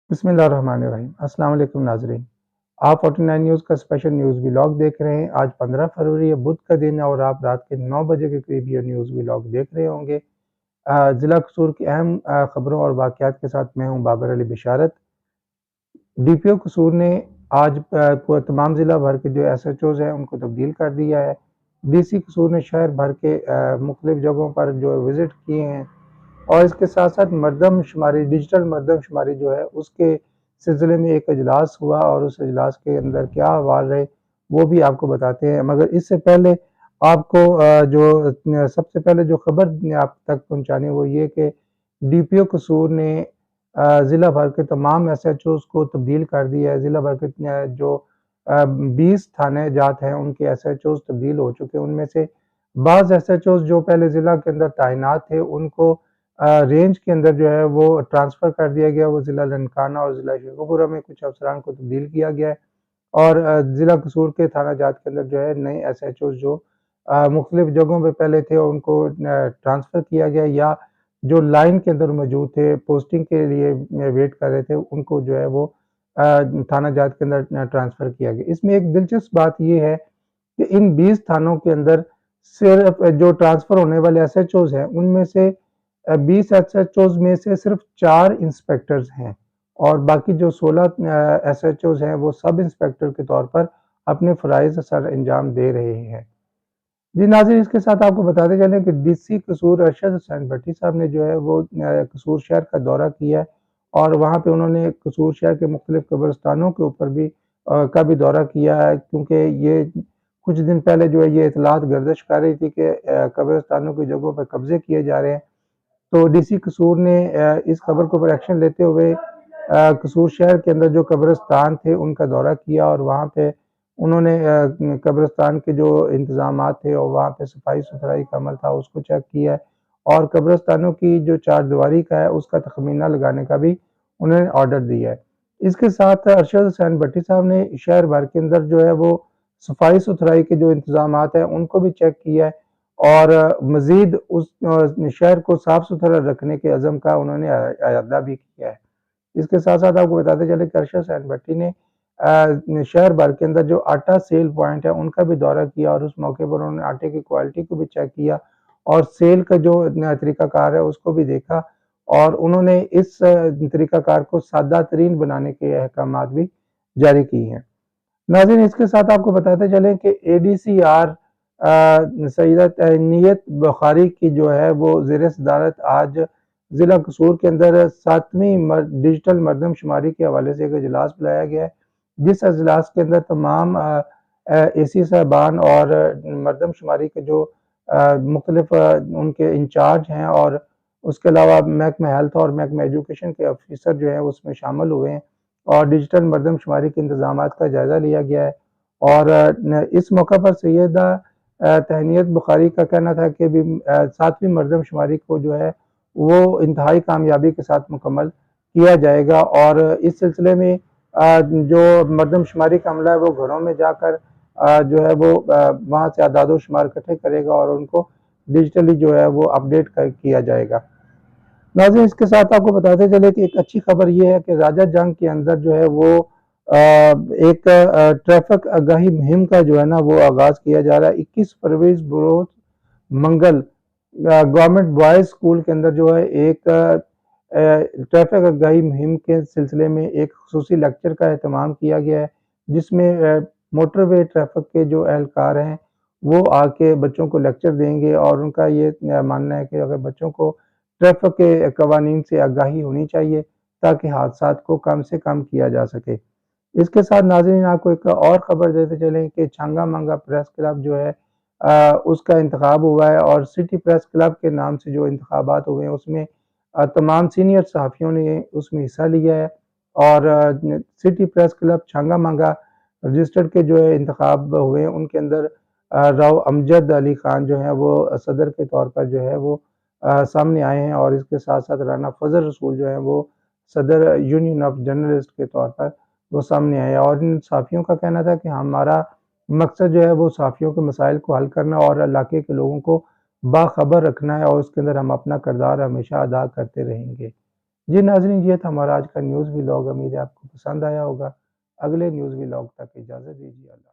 बिस्मिल्लाहिर्रहमानिर्रहीम। अस्सलाम वालेकुम नाजरीन, आप 49 न्यूज़ का स्पेशल न्यूज़ व्लॉग देख रहे हैं। आज 15 फरवरी है, बुध का दिन है और आप रात के 9 बजे के करीब ये न्यूज़ व्लॉग देख रहे होंगे। ज़िला कसूर की अहम खबरों और वाक़यात के साथ मैं हूं बाबर अली बिशारत। डीपीओ कसूर ने आज तमाम ज़िला भर के जो एसएचओज़ हैं उनको तब्दील कर दिया है। डीसी कसूर ने शहर भर के मुख्तलिफ जगहों पर जो विज़िट किए हैं और इसके साथ साथ मरदमशुमारी, डिजिटल मरदमशुमारी जो है उसके सिलसिले में एक इजलास हुआ और उस इजलास के अंदर क्या अहवाल रहे वो भी आपको बताते हैं। मगर इससे पहले आपको जो सबसे पहले जो खबर आप तक पहुंचानी वो ये कि डीपीओ कसूर ने ज़िला भर के तमाम एसएचओज़ को तब्दील कर दिया है। ज़िला भर के जो 20 थाने जात हैं उनके एसएचओज़ तब्दील हो चुके हैं। उनमें से बाज़ एसएचओज़ जो पहले ज़िला के अंदर तैनात थे उनको रेंज के अंदर जो है वो ट्रांसफ़र कर दिया गया। वो ज़िला ननकाना और ज़िला शेखुपुरा में कुछ अफसरान को तब्दील किया गया है और ज़िला कसूर के थाना जात के अंदर जो है नए एसएचओज़ जो मुख्तलिफ जगहों पे पहले थे उनको ट्रांसफ़र किया गया या जो लाइन के अंदर मौजूद थे पोस्टिंग के लिए वेट कर रहे थे उनको जो है वो थाना जात के अंदर ट्रांसफ़र किया गया। इसमें एक दिलचस्प बात ये है कि इन 20 थानों के अंदर सिर्फ जो ट्रांसफ़र होने वाले एसएचओज़ हैं उनमें से 20 एसएचओज़ में से सिर्फ 4 इंस्पेक्टर्स हैं और बाकी जो 16 एसएचओज़ हैं वो सब इंस्पेक्टर के तौर पर अपने फ़राइज़ सर अंजाम दे रहे हैं। जी नाज़रीन, इसके साथ आपको बताते चलें कि डीसी कसूर अरशद हुसैन भट्टी साहब ने जो है वो कसूर शहर का दौरा किया है और वहाँ पे उन्होंने कसूर शहर के मुख्तलिफ कब्रिस्तानों के ऊपर भी का भी दौरा किया है, क्योंकि ये कुछ दिन पहले जो है ये इतलात गर्दिश कर रही थी कि कब्रिस्तानों की जगहों पर कब्जे किए जा रहे हैं। तो डीसी कसूर ने इस खबर के ऊपर एक्शन लेते हुए कसूर शहर के अंदर जो कब्रिस्तान थे उनका दौरा किया और वहाँ पे उन्होंने कब्रिस्तान के जो इंतज़ामात थे और वहाँ पे सफाई सुथराई का अमल था उसको चेक किया और कब्रिस्तानों की जो चारदीवारी का है उसका तखमीना लगाने का भी उन्होंने ऑर्डर दिया है। इसके साथ अरशद हुसैन भट्टी साहब ने शहर भर के अंदर जो है वो सफाई सुथराई के जो इंतज़ामात हैं उनको भी चेक किया है और मज़ीद उस शहर को साफ़ सुथरा रखने के अज़म का उन्होंने अयादा भी किया है। इसके साथ साथ आपको बताते चले कि अरशद हुसैन भट्टी ने शहर भर के अंदर जो आटा सेल पॉइंट है उनका भी दौरा किया और उस मौके पर उन्होंने आटे की क्वालिटी को भी चेक किया और सेल का जो तरीक़ाकार है उसको भी देखा और उन्होंने इस तरीक़ाकार को सादा तरीन बनाने के अहकामात भी जारी किए हैं। नाज़रीन, इसके साथ आपको बताते चलें कि एडीसीआर सईदा तहनीत बुखारी की जो है वो ज़ेर सदारत आज ज़िला कसूर के अंदर 7वीं डिजिटल मरदमशुमारी के हवाले से एक इजलास बुलाया गया है, जिस इजलास के अंदर तमाम एसी साहबान और मरदमशुमारी के जो मुख्तलिफ उनके इंचार्ज हैं और उसके अलावा महकमा हेल्थ और महकमा एजुकेशन के ऑफिसर जो हैं उसमें शामिल हुए हैं और डिजिटल मरदमशुमारी के इंतज़ामात का जायज़ा लिया गया है। और इस मौका पर सैयदा तहनीत बुखारी का कहना था कि 7वीं मरदमशुमारी को जो है वो इंतहाई कामयाबी के साथ मुकम्मल किया जाएगा और इस सिलसिले में जो मरदमशुमारी का अमला है वो घरों में जाकर जो है वो वहाँ से आदाद शुमार इकट्ठे करेगा और उनको डिजिटली जो है वो अपडेट किया जाएगा। नाज़रीन, इसके साथ आपको बताते चले कि एक अच्छी खबर ये है कि राजा जंग के अंदर जो है वो एक ट्रैफिक आगाही मुहिम का जो है ना वो आगाज़ किया जा रहा है। 21 फरवरी बरोज़ मंगल गवर्नमेंट बॉयज़ स्कूल के अंदर जो है एक ट्रैफिक आगाही मुहिम के सिलसिले में एक खुसूसी लेक्चर का एहतमाम किया गया है, जिसमें मोटरवे ट्रैफिक के जो एहलकार हैं वो आके बच्चों को लेक्चर देंगे और उनका ये मानना है कि अगर बच्चों को ट्रैफिक के कवानीन से आगाही होनी चाहिए ताकि हादसात को कम से कम किया जा सके। इसके साथ नाज़रीन आपको एक और ख़बर देते चलें कि छंगा मंगा प्रेस क्लब जो है उसका इंतखाब हुआ है और सिटी प्रेस क्लब के नाम से जो इंतखाबात हुए हैं उसमें तमाम सीनियर सहाफ़ियों ने उसमें हिस्सा लिया है और सिटी प्रेस क्लब छंगा मंगा रजिस्टर्ड के जो है इंतखाब हुए हैं उनके अंदर राव अमजद अली ख़ान जो है वो सदर के तौर पर जो है वो सामने आए हैं और इसके साथ साथ राना फजल रसूल जो है वो सदर यूनियन ऑफ जर्नलिस्ट के तौर पर वो सामने आया और इन सहाफ़ियों का कहना था कि हमारा मकसद जो है वो सहाफ़ियों के मसाइल को हल करना और इलाके के लोगों को बाखबर रखना है और उसके अंदर हम अपना किरदार हमेशा अदा करते रहेंगे। جی ناظرین، یہ تھا ہمارا آج کا نیوز ولاگ، امید ہے آپ کو پسند آیا ہوگا۔ اگلے نیوز ولاگ تک اجازت دیجیے، اللہ